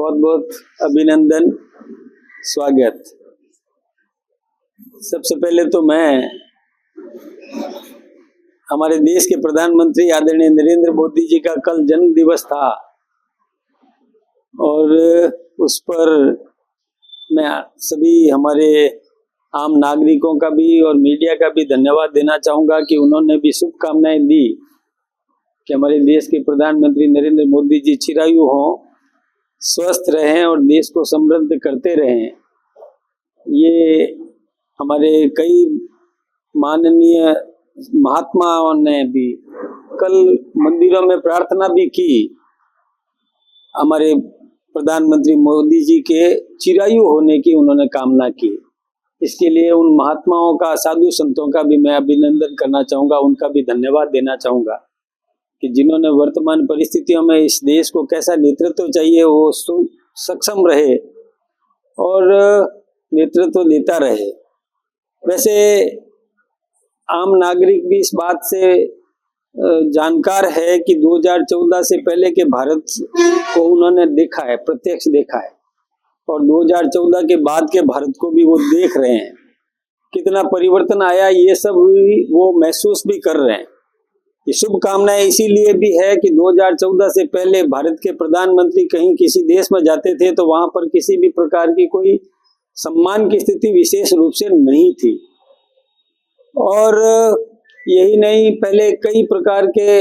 बहुत बहुत अभिनंदन, स्वागत। सबसे पहले तो मैं हमारे देश के प्रधानमंत्री आदरणीय नरेंद्र मोदी जी का कल जन्म दिवस था और उस पर मैं सभी हमारे आम नागरिकों का भी और मीडिया का भी धन्यवाद देना चाहूँगा कि उन्होंने भी शुभकामनाएं दी कि हमारे देश के प्रधानमंत्री नरेंद्र मोदी जी चिरायु हों, स्वस्थ रहें और देश को समृद्ध करते रहें। ये हमारे कई माननीय महात्माओं ने भी कल मंदिरों में प्रार्थना भी की, हमारे प्रधानमंत्री मोदी जी के चिरायु होने की उन्होंने कामना की। इसके लिए उन महात्माओं का, साधु संतों का भी मैं अभिनंदन करना चाहूँगा, उनका भी धन्यवाद देना चाहूँगा कि जिन्होंने वर्तमान परिस्थितियों में इस देश को कैसा नेतृत्व चाहिए वो सक्षम रहे और नेतृत्व देता रहे। वैसे आम नागरिक भी इस बात से जानकार है कि 2014 से पहले के भारत को उन्होंने देखा है, प्रत्यक्ष देखा है, और 2014 के बाद के भारत को भी वो देख रहे हैं। कितना परिवर्तन आया ये सब वो महसूस भी कर रहे हैं। ये शुभकामनाएं इसीलिए भी है कि 2014 से पहले भारत के प्रधानमंत्री कहीं किसी देश में जाते थे तो वहां पर किसी भी प्रकार की कोई सम्मान की स्थिति विशेष रूप से नहीं थी। और यही नहीं, पहले कई प्रकार के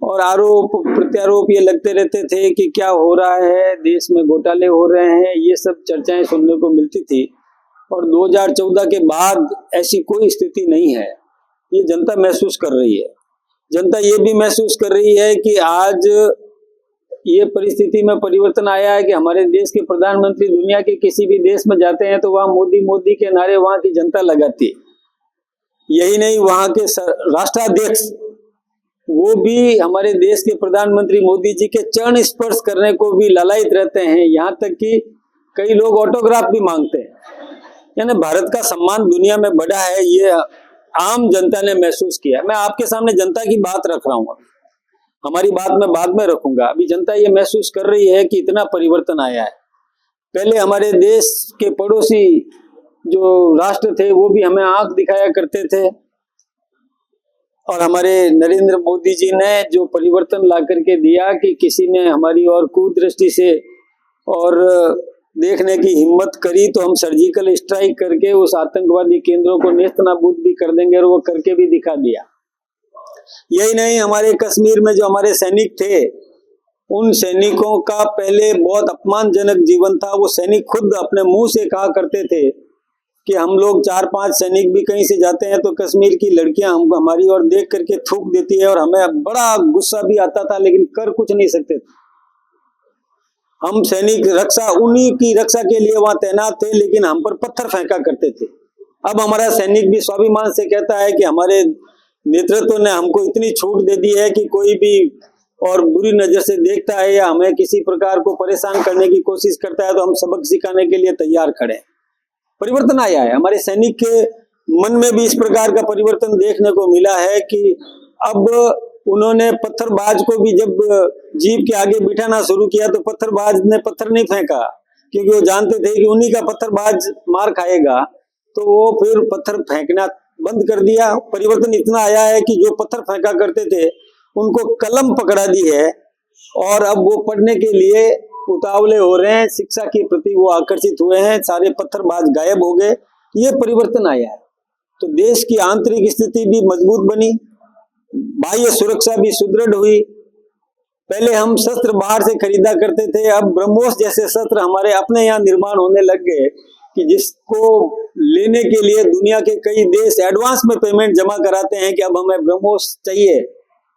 और आरोप प्रत्यारोप ये लगते रहते थे कि क्या हो रहा है, देश में घोटाले हो रहे हैं, ये सब चर्चाएं सुनने को मिलती थी। और 2014 के बाद ऐसी कोई स्थिति नहीं है, ये जनता महसूस कर रही है। जनता ये भी महसूस कर रही है कि आज ये परिस्थिति में परिवर्तन आया है कि हमारे देश के प्रधानमंत्री दुनिया के किसी भी देश में जाते हैं तो वहाँ मोदी मोदी के नारे वहाँ की जनता लगाती है। यही नहीं, वहाँ के राष्ट्राध्यक्ष वो भी हमारे देश के प्रधानमंत्री मोदी जी के चरण स्पर्श करने को भी लालायित रहते हैं। यहाँ तक कि कई लोग ऑटोग्राफ भी मांगते हैं। यानी भारत का सम्मान दुनिया में बढ़ा है, ये आम जनता ने महसूस किया। मैं आपके सामने जनता की बात रख रहा हूँ, हमारी बात मैं बाद में रखूंगा। अभी जनता ये महसूस कर रही है कि इतना परिवर्तन आया है। पहले हमारे देश के पड़ोसी जो राष्ट्र थे वो भी हमें आंख दिखाया करते थे, और हमारे नरेंद्र मोदी जी ने जो परिवर्तन ला करके दिया कि किसी ने हमारी और कुदृष्टि से और देखने की हिम्मत करी तो हम सर्जिकल स्ट्राइक करके उस आतंकवादी केंद्रों को नेस्तनाबूद भी कर देंगे, और वो करके भी दिखा दिया। यही नहीं, हमारे कश्मीर में जो हमारे सैनिक थे उन सैनिकों का पहले बहुत अपमानजनक जीवन था। वो सैनिक खुद अपने मुंह से कहा करते थे कि हम लोग 4-5 सैनिक भी कहीं से जाते हैं तो कश्मीर की लड़कियां हमारी ओर देख करके थूक देती है, और हमें बड़ा गुस्सा भी आता था लेकिन कर कुछ नहीं सकते थे। हम सैनिक रक्षा, उन्हीं की रक्षा के लिए वहां तैनात थे, लेकिन हम पर पत्थर फेंका करते थे। अब हमारा सैनिक भी स्वाभिमान से कहता है कि हमारे नेतृत्व ने हमको इतनी छूट दे दी है कि कोई भी और बुरी नजर से देखता है या हमें किसी प्रकार को परेशान करने की कोशिश करता है तो हम सबक सिखाने के लिए तैयार खड़े हैं। परिवर्तन आया है, हमारे सैनिक के मन में भी इस प्रकार का परिवर्तन देखने को मिला है कि अब उन्होंने पत्थरबाज को भी जब जीप के आगे बिठाना शुरू किया तो पत्थरबाज ने पत्थर नहीं फेंका, क्योंकि वो जानते थे कि उन्हीं का पत्थरबाज मार खाएगा, तो वो फिर पत्थर फेंकना बंद कर दिया। परिवर्तन इतना आया है कि जो पत्थर फेंका करते थे उनको कलम पकड़ा दी है, और अब वो पढ़ने के लिए उतावले हो रहे हैं, शिक्षा के प्रति वो आकर्षित हुए हैं, सारे पत्थरबाज गायब हो गए। ये परिवर्तन आया है। तो देश की आंतरिक स्थिति भी मजबूत बनी, बाह्य सुरक्षा भी सुदृढ़ हुई। पहले हम शस्त्र बाहर से खरीदा करते थे, अब ब्रह्मोस जैसे शस्त्र हमारे अपने यहाँ निर्माण होने लग गए कि जिसको लेने के लिए दुनिया के कई देश एडवांस में पेमेंट जमा कराते हैं कि अब हमें ब्रह्मोस चाहिए,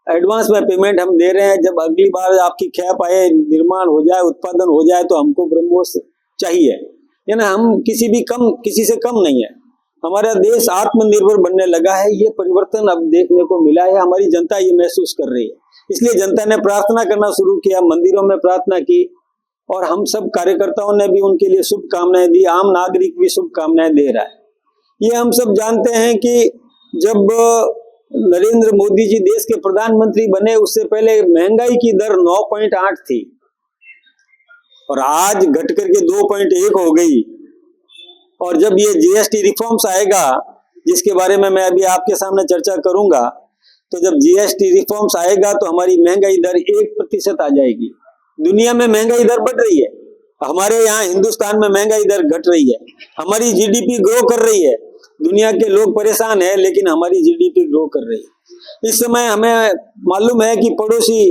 एडवांस में पेमेंट हम दे रहे हैं। जब अगली बार आपकी खेप आए, निर्माण हो जाए, उत्पादन हो जाए तो हमको ब्रह्मोस चाहिए। यानी हम किसी से कम नहीं है। हमारा देश आत्मनिर्भर बनने लगा है। ये परिवर्तन अब देखने को मिला है, हमारी जनता ये महसूस कर रही है। इसलिए जनता ने प्रार्थना करना शुरू किया, मंदिरों में प्रार्थना की, और हम सब कार्यकर्ताओं ने भी उनके लिए शुभकामनाएं दी, आम नागरिक भी शुभकामनाएं दे रहा है। ये हम सब जानते हैं कि जब नरेंद्र मोदी जी देश के प्रधानमंत्री बने उससे पहले महंगाई की दर 9.8 थी। और आज घट करके 2.1 हो गई। और जब ये जीएसटी रिफॉर्म्स आएगा, जिसके बारे में मैं अभी आपके सामने चर्चा करूंगा, तो जब जीएसटी रिफॉर्म्स आएगा तो हमारी महंगाई दर 1% आ जाएगी। दुनिया में महंगाई दर बढ़ रही है, हमारे यहाँ हिंदुस्तान में महंगाई दर घट रही है। हमारी जीडीपी ग्रो कर रही है, दुनिया के लोग परेशान हैं लेकिन हमारी जीडीपी ग्रो कर रही है। इस समय हमें मालूम है कि पड़ोसी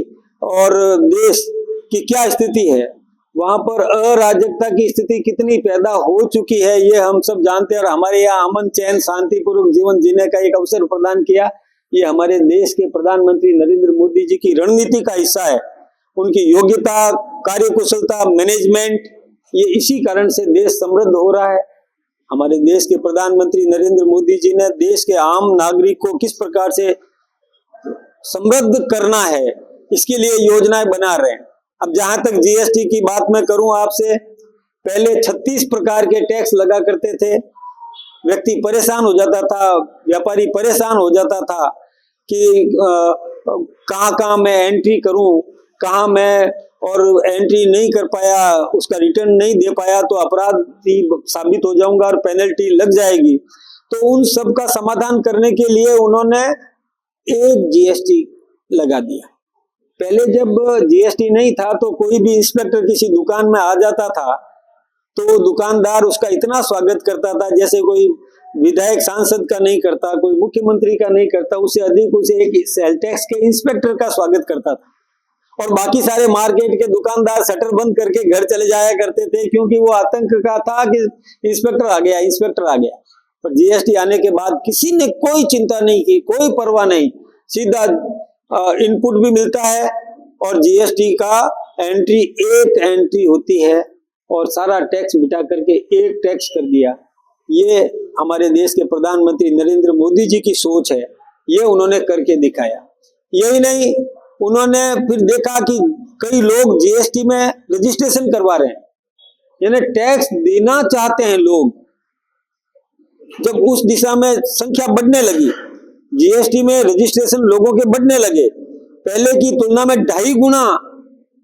और देश की क्या स्थिति है, वहां पर अराजकता की स्थिति कितनी पैदा हो चुकी है, ये हम सब जानते हैं। और हमारे यहाँ अमन चैन शांतिपूर्वक जीवन जीने का एक अवसर प्रदान किया, ये हमारे देश के प्रधानमंत्री नरेंद्र मोदी जी की रणनीति का हिस्सा है। उनकी योग्यता, कार्यकुशलता, मैनेजमेंट, ये इसी कारण से देश समृद्ध हो रहा है। हमारे देश के प्रधानमंत्री नरेंद्र मोदी जी ने देश के आम नागरिक को किस प्रकार से समृद्ध करना है, इसके लिए योजनाएं बना रहे हैं। अब जहां तक जीएसटी की बात मैं करूं आपसे, पहले 36 प्रकार के टैक्स लगा करते थे, व्यक्ति परेशान हो जाता था, व्यापारी परेशान हो जाता था कि कहाँ मैं एंट्री करूं, कहाँ मैं, और एंट्री नहीं कर पाया, उसका रिटर्न नहीं दे पाया तो अपराधी साबित हो जाऊंगा और पेनल्टी लग जाएगी। तो उन सब का समाधान करने के लिए उन्होंने एक जीएसटी लगा दिया। पहले जब जीएसटी नहीं था तो कोई भी इंस्पेक्टर किसी दुकान में आ जाता था तो दुकानदार उसका इतना स्वागत करता था जैसे कोई विधायक सांसद का नहीं करता, कोई मुख्यमंत्री का नहीं करता, उससे अधिक उसे एक सेल टैक्स के इंस्पेक्टर का स्वागत करता था। और बाकी सारे मार्केट के दुकानदार शटर बंद करके घर चले जाया करते थे, क्योंकि वो आतंक का था कि इंस्पेक्टर आ गया, इंस्पेक्टर आ गया। पर जीएसटी आने के बाद किसी ने कोई चिंता नहीं की, कोई परवाह नहीं, सीधा इनपुट भी मिलता है और जीएसटी का एक एंट्री होती है और सारा टैक्स बिठा करके एक टैक्स कर दिया। ये हमारे देश के प्रधानमंत्री नरेंद्र मोदी जी की सोच है, ये उन्होंने करके दिखाया। यही नहीं, उन्होंने फिर देखा कि कई लोग जीएसटी में रजिस्ट्रेशन करवा रहे हैं, यानी टैक्स देना चाहते हैं लोग। जब उस दिशा में संख्या बढ़ने लगी, जीएसटी में रजिस्ट्रेशन लोगों के बढ़ने लगे, पहले की तुलना में 2.5 गुना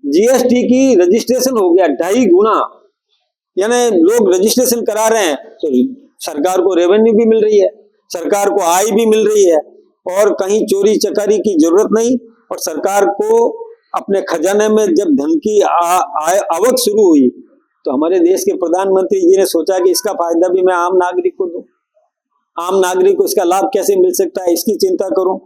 जीएसटी की रजिस्ट्रेशन हो गया, 2.5 गुना, यानी लोग रजिस्ट्रेशन करा रहे हैं तो सरकार को रेवेन्यू भी मिल रही है, सरकार को आय भी मिल रही है और कहीं चोरी चकारी की जरूरत नहीं। और सरकार को अपने खजाने में जब धन की आवक शुरू हुई तो हमारे देश के प्रधानमंत्री जी ने सोचा कि इसका फायदा भी मैं आम नागरिक को दूं, आम नागरिक को इसका लाभ कैसे मिल सकता है, इसकी चिंता करूं।